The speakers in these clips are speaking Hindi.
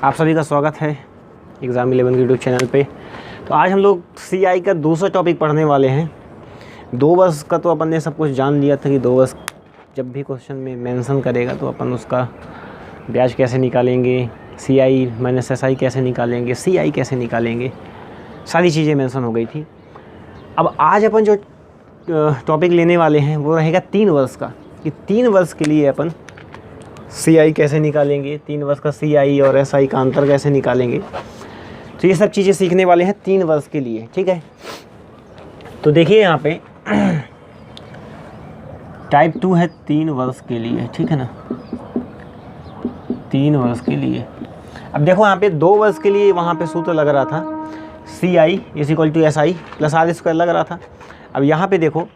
आप सभी का स्वागत है एग्ज़ाम 11 के यूट्यूब चैनल पे। तो आज हम लोग CI का दूसरा टॉपिक पढ़ने वाले हैं। 2 वर्ष का तो अपन ने सब कुछ जान लिया था कि 2 वर्ष जब भी क्वेश्चन में मेंशन करेगा तो अपन उसका ब्याज कैसे निकालेंगे, CI माइनस SI कैसे निकालेंगे, CI कैसे निकालेंगे, सारी चीज़ें मेंशन हो गई थी। अब आज अपन जो टॉपिक लेने वाले हैं वो रहेगा 3 वर्ष का, कि 3 वर्ष के लिए अपन CI कैसे निकालेंगे, 3 वर्ष का CI और SI का अंतर कैसे निकालेंगे। तो ये सब चीज़ें सीखने वाले हैं 3 वर्ष के लिए, ठीक है। तो देखिए यहाँ पे टाइप 2 है 3 वर्ष के लिए, ठीक है ना, 3 वर्ष के लिए। अब देखो यहाँ पे 2 वर्ष के लिए वहाँ पे सूत्र लग रहा था CI = SI + R² लग रहा था। अब यहाँ पे देखो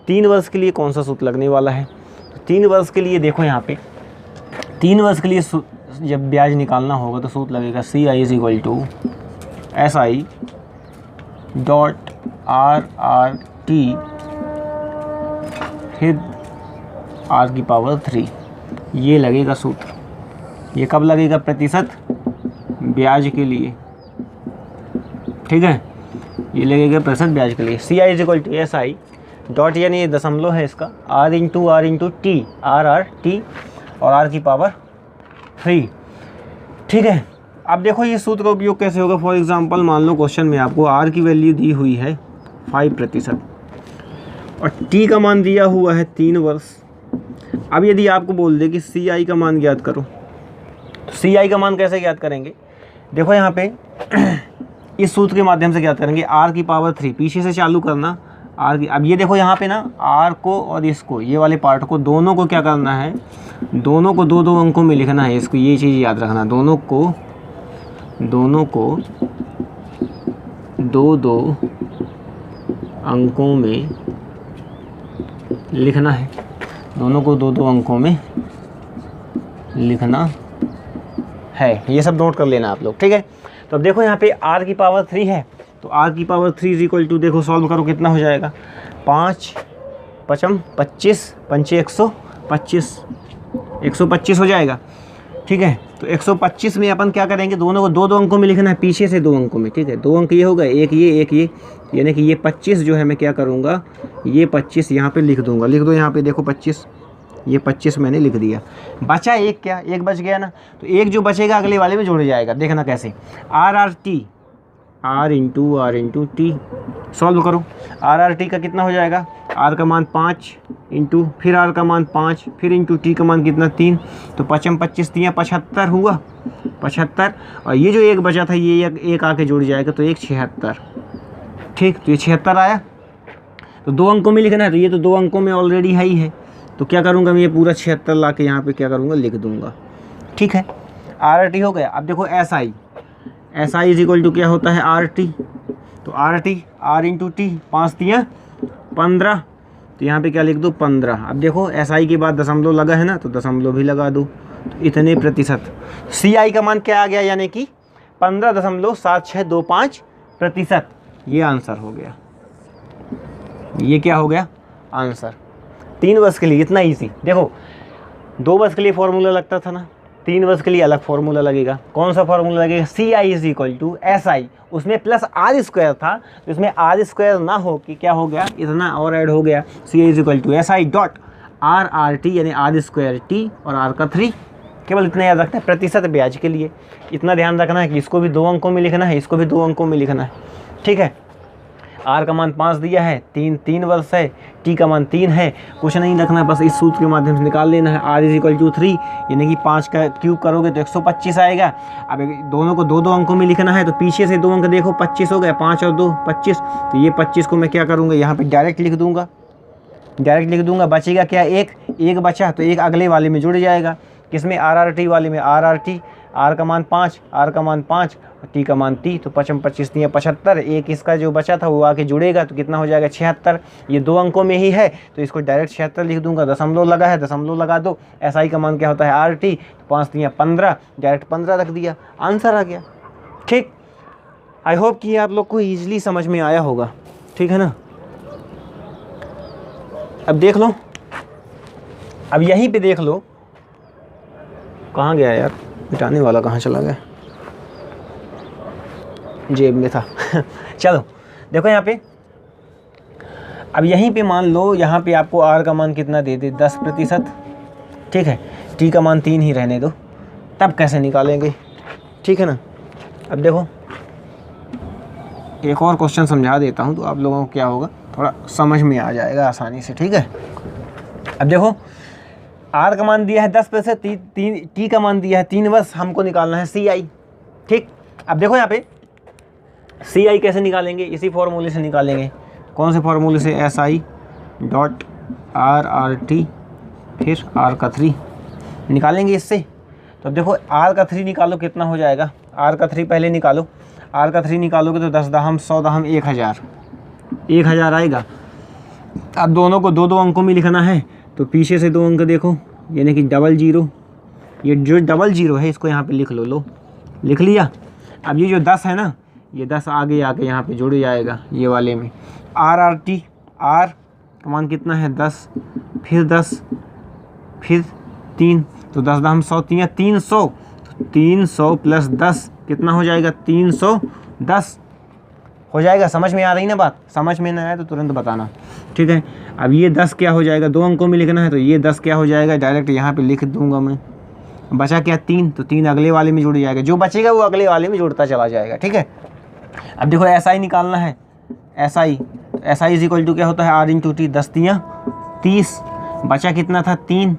3 वर्ष के लिए कौन सा सूत्र लगने वाला है। तो 3 वर्ष के लिए देखो यहाँ पे 3 वर्ष के लिए जब ब्याज निकालना होगा तो सूत्र लगेगा CI = SI डॉट RRT फिर R⁻3, ये लगेगा सूत्र। ये कब लगेगा? प्रतिशत ब्याज के लिए, ठीक है, ये लगेगा प्रतिशत ब्याज के लिए। CI = SI डॉट, यानी ये दशमलव है इसका, R×T RRT और R⁻3, ठीक है। अब देखो ये सूत्र का उपयोग कैसे होगा। फॉर एग्जांपल मान लो क्वेश्चन में आपको R की वैल्यू दी हुई है 5% और T का मान दिया हुआ है 3 वर्ष। अब यदि आपको बोल दे कि CI का मान ज्ञात करो, तो CI का मान कैसे ज्ञात करेंगे? देखो यहाँ पे इस सूत्र के माध्यम से ज्ञात करेंगे। R⁻3 पीछे से चालू करना, R की। अब ये देखो यहाँ पे ना R को और इसको, ये वाले पार्ट को, दोनों को क्या करना है, दोनों को 2-2 अंकों में लिखना है। इसको ये चीज़ याद रखना, दोनों को 2-2 अंकों में लिखना है, दोनों को 2-2 अंकों में लिखना है। ये सब नोट कर लेना आप लोग, ठीक है। तो अब देखो यहाँ पे R⁻3 है, तो R⁻3 = देखो सॉल्व करो कितना हो जाएगा, 5 × 25 125, 125 हो जाएगा, ठीक है। तो 125 में अपन क्या करेंगे, दोनों को 2-2 अंकों में लिखना है, पीछे से 2 अंकों में, ठीक है। 2 अंक ये हो गए, एक ये, यानी कि ये 25 जो है मैं क्या करूँगा, ये 25 यहाँ पे लिख दूँगा। लिख दो यहाँ पे, देखो 25, ये 25 मैंने लिख दिया। बचा एक, क्या एक बच गया ना, तो एक जो बचेगा अगले वाले में जुड़ जाएगा। देखना कैसे, R×T R×T सॉल्व करो। RRT का कितना हो जाएगा, R का मान 5 इंटू फिर R का मान 5 फिर इंटू T का मान कितना 3, तो 5 × 25 = 75 हुआ, 75। और ये जो एक बचा था ये एक आके जुड़ जाएगा, तो 76, ठीक। तो ये 76 आया, तो 2 अंकों में लिखना है, तो ये तो 2 अंकों में ऑलरेडी है ही है। तो क्या करूँगा मैं, ये पूरा 76 ला के यहाँ पे क्या करूँगा, लिख दूँगा, ठीक है। RRT हो गया। अब देखो SI = क्या होता है, RT, तो RT R×T 5 × 15, तो यहाँ पे क्या लिख दो, 15। अब देखो SI के बाद दशमलव लगा है ना, तो दशमलव भी लगा दो, तो इतने प्रतिशत। CI का मान क्या आ गया, यानी कि 15.7625%। ये आंसर हो गया, ये क्या हो गया आंसर। 3 वर्ष के लिए इतना ईजी। देखो 2 वर्ष के लिए फॉर्मूला लगता था ना, 3 वर्ष के लिए अलग फार्मूला लगेगा। कौन सा फार्मूला लगेगा, CI = SI, उसमें प्लस R² था, तो इसमें R² ना हो कि क्या हो गया, इतना और ऐड हो गया। CI = SI डॉट RRT, यानी R²T और R⁻3। केवल इतना याद रखना है, प्रतिशत ब्याज के लिए इतना ध्यान रखना है कि इसको भी 2 अंकों में लिखना है, इसको भी 2 अंकों में लिखना है, ठीक है। R का मान 5 दिया है, 3 वर्ष है, T का मान 3 है, कुछ नहीं रखना, बस इस सूत्र के माध्यम से निकाल लेना है। R = 3, यानी कि 5 का क्यूब करोगे तो 125 आएगा। अब दोनों को 2-2 अंकों में लिखना है, तो पीछे से 2 अंक देखो, 25 हो गया, 5 और 2 25, तो ये 25 को मैं क्या करूँगा, यहाँ पर डायरेक्ट लिख दूँगा, बचेगा क्या, एक बचा, तो एक अगले वाले में जुड़ जाएगा। किसमें, RRT वाले में, RRT, R का मान 5, R का मान 5, T का मान 3, तो 5 × 25 = 75। एक इसका जो बचा था वो आके जुड़ेगा, तो कितना हो जाएगा, 76। ये 2 अंकों में ही है, तो इसको डायरेक्ट 76 लिख दूंगा। दशमलव लगा है, दशमलव लगा दो। SI का मान क्या होता है, RT, 5 × 15, डायरेक्ट 15 रख दिया, आंसर आ गया, ठीक। आई होप कि आप लोग को ईजिली समझ में आया होगा, ठीक है ना। अब देख लो, अब यहीं पे देख लो, कहाँ गया यार, मिटाने वाला कहाँ चला गया। जेब में था चलो देखो यहाँ पे, अब यहीं पे मान लो यहाँ पे आपको आर का मान कितना दे दे 10%, ठीक है, टी का मान 3 ही रहने दो, तब कैसे निकालेंगे, ठीक है ना। अब देखो एक और क्वेश्चन समझा देता हूँ तो आप लोगों को क्या होगा, थोड़ा समझ में आ जाएगा आसानी से, ठीक है। अब देखो आर का मान दिया है 10%, टी का मान दिया है 3, बस हमको निकालना है सी आई, ठीक। अब देखो यहाँ पे सी आई कैसे निकालेंगे, इसी फॉर्मूले से निकालेंगे। कौन से फॉर्मूले से, S I dot R T फिर आर का 3 निकालेंगे इससे। तो अब देखो आर का 3 निकालो कितना हो जाएगा, आर का 3 पहले निकालो, आर का 3 निकालोगे तो 10 दहम 100 दहम 1000 आएगा। अब दोनों को 2 अंकों में लिखना है तो पीछे से 2 अंक देखो, यानी कि 00, ये जो 00 है इसको यहाँ पे लिख लो, लिख लिया। अब ये जो 10 है ना, ये 10 आगे आके यहाँ पे जुड़ जाएगा ये वाले में। आर टी, आर का मान कितना है 10, फिर 10 फिर 3, तो 10 दहम 100 300, 300 प्लस 10 कितना हो जाएगा 310 हो जाएगा। समझ में आ रही ना बात, समझ में ना आए तो तुरंत बताना, ठीक है। अब ये 10 क्या हो जाएगा, 2 अंकों में लिखना है तो ये 10 क्या हो जाएगा, डायरेक्ट यहाँ पे लिख दूंगा मैं। बचा क्या 3, तो 3 अगले वाले में जुड़ जाएगा, जो बचेगा वो अगले वाले में जुड़ता चला जाएगा, ठीक है। अब देखो एस आई निकालना है, S I is equal to क्या होता है, आर इंटू टी, 10 तियाँ 30, बचा कितना था 3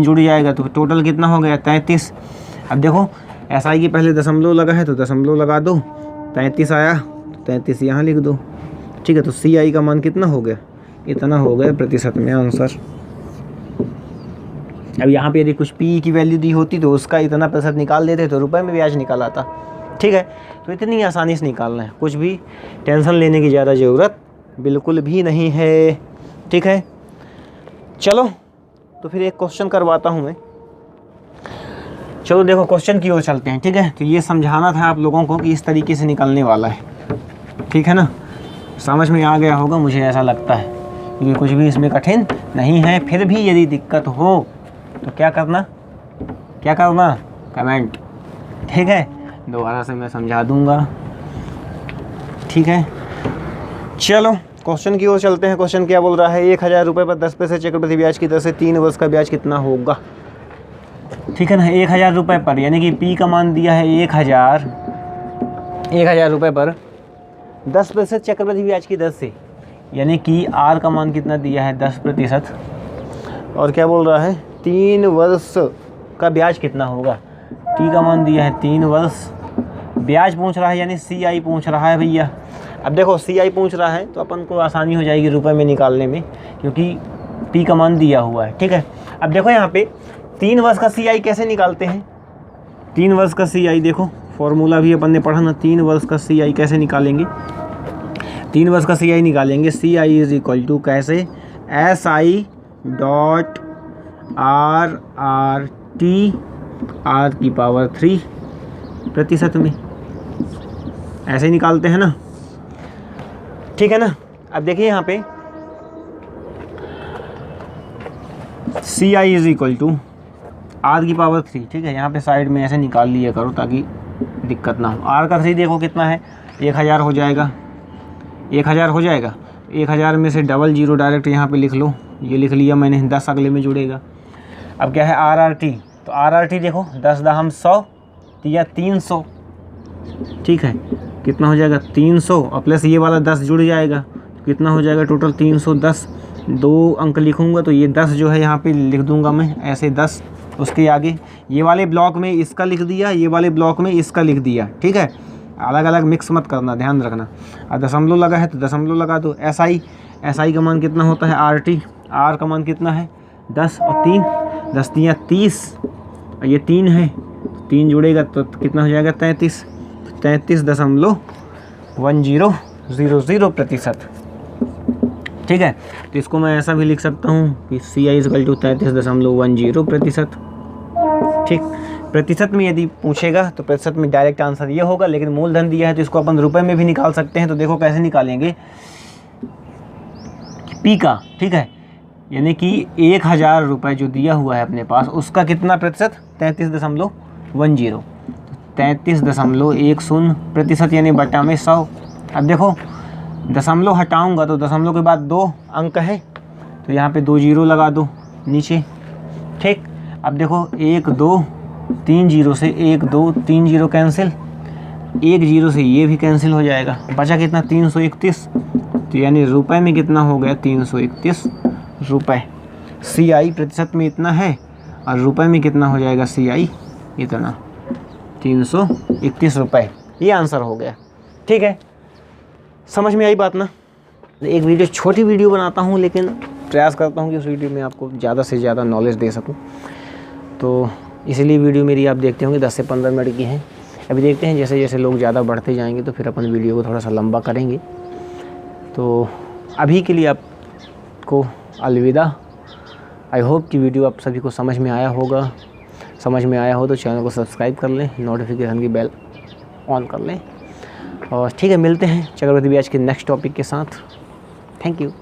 जुड़ जाएगा तो टोटल कितना हो गया 33। अब देखो एस आई के पहले दशमलव लगा है तो दशमलव लगा दो, 33 आया तो 33 यहाँ लिख दो, ठीक है। तो सी आई का मान कितना हो गया, इतना हो गया प्रतिशत में आंसर। अब यहाँ पे यदि कुछ पी की वैल्यू दी होती तो उसका इतना प्रतिशत निकाल देते तो रुपए में ब्याज निकाल आता, ठीक है। तो इतनी आसानी से निकालना है, कुछ भी टेंशन लेने की ज़्यादा ज़रूरत बिल्कुल भी नहीं है, ठीक है। चलो तो फिर एक क्वेश्चन करवाता हूँ मैं, चलो देखो क्वेश्चन की ओर चलते हैं, ठीक है। तो ये समझाना था आप लोगों को कि इस तरीके से निकलने वाला है, ठीक है ना। समझ में आ गया होगा मुझे ऐसा लगता है, क्योंकि कुछ भी इसमें कठिन नहीं है। फिर भी यदि दिक्कत हो तो क्या करना कमेंट, ठीक है, दोबारा से मैं समझा दूंगा, ठीक है। चलो क्वेश्चन की ओर चलते हैं। क्वेश्चन क्या बोल रहा है, 1000 रुपये पर 10 पैसे चक्रवृद्धि ब्याज की दर से 3 वर्ष का ब्याज कितना होगा, ठीक है ना। 1000 रुपये पर, यानी कि पी का मान दिया है 1000 रुपये पर 10 पैसे चक्रवृद्धि ब्याज की दर से, यानी कि आर का मान कितना दिया है 10%, और क्या बोल रहा है 3 वर्ष का ब्याज कितना होगा। टी का मान दिया है 3 वर्ष, ब्याज पूछ रहा है यानी सी आई पूछ रहा है भैया। अब देखो सी आई पूछ रहा है तो अपन को आसानी हो जाएगी रुपए में निकालने में, क्योंकि पी का मान दिया हुआ है, ठीक है। अब देखो यहाँ पे 3 वर्ष का सी आई कैसे निकालते हैं, 3 वर्ष का सी आई देखो फॉर्मूला भी अपन ने पढ़ा ना, 3 वर्ष का सी आई कैसे निकालेंगे, 3 वर्ष का सी आई निकालेंगे, सी आई इज इक्वल टू कैसे, S I dot R T R की पावर 3 प्रतिशत में, ऐसे ही निकालते हैं ना, ठीक है ना। अब देखिए यहाँ पे सी आई इज इक्वल टू आर की पावर 3, ठीक है। यहाँ पे साइड में ऐसे निकाल लिया करो ताकि दिक्कत ना हो। आर का 3 देखो कितना है, 1000 हो जाएगा, 1000 हो जाएगा, 1000 में से 00 डायरेक्ट यहाँ पे लिख लो, ये लिख लिया मैंने, 10 अगले में जुड़ेगा। अब क्या है आर टी, तो आर टी देखो 10 दहम 100 या 300, ठीक है, कितना हो जाएगा 300, और प्लस ये वाला 10 जुड़ जाएगा तो कितना हो जाएगा टोटल 310। 2 अंक लिखूंगा तो ये 10 जो है यहाँ पे लिख दूंगा मैं ऐसे 10, उसके आगे ये वाले ब्लॉक में इसका लिख दिया, ये वाले ब्लॉक में इसका लिख दिया, ठीक है। अलग अलग मिक्स मत करना, ध्यान रखना। अब दशमलव लगा है तो दशमलव लगा दो। एस आई का मान कितना होता है, आर टी, आर का मान कितना है 10 और 3, 10 तियाँ 30, और ये 3 है, 3 जुड़ेगा तो कितना हो जाएगा 33.1000%, ठीक है। तो इसको मैं ऐसा भी लिख सकता हूँ कि सी आई इजकल टू 33.10%, ठीक। प्रतिशत में यदि पूछेगा तो प्रतिशत में डायरेक्ट आंसर ये होगा, लेकिन मूलधन दिया है तो इसको अपन रुपए में भी निकाल सकते हैं। तो देखो कैसे निकालेंगे, पी का, ठीक है, यानी कि 1000 रुपये जो दिया हुआ है अपने पास उसका कितना प्रतिशत 33.10, 33.10% यानी बटा में 100। अब देखो दशमलव हटाऊंगा तो दशमलव के बाद 2 अंक है, तो यहाँ पे 2 जीरो लगा दो नीचे, ठीक। अब देखो 1 2 3 जीरो से 1 2 3 जीरो कैंसिल, 1 जीरो से ये भी कैंसिल हो जाएगा, बचा कितना 331, तो यानी रुपए में कितना हो गया 331 रुपये। CI प्रतिशत में इतना है और रुपए में कितना हो जाएगा CI इतना 331 रुपये। ये आंसर हो गया, ठीक है। समझ में आई बात ना। एक वीडियो छोटी वीडियो बनाता हूँ, लेकिन प्रयास करता हूँ कि उस वीडियो में आपको ज़्यादा से ज़्यादा नॉलेज दे सकूँ, तो इसीलिए वीडियो मेरी आप देखते होंगे 10 से 15 मिनट की है। अभी देखते हैं जैसे जैसे लोग ज़्यादा बढ़ते जाएंगे तो फिर अपन वीडियो को थोड़ा सा लंबा करेंगे। तो अभी के लिए आपको अलविदा। आई होप कि वीडियो आप सभी को समझ में आया होगा। समझ में आया हो तो चैनल को सब्सक्राइब कर लें, नोटिफिकेशन की बेल ऑन कर लें, और ठीक है, मिलते हैं चक्रवर्ती ब्याज के नेक्स्ट टॉपिक के साथ। Thank you.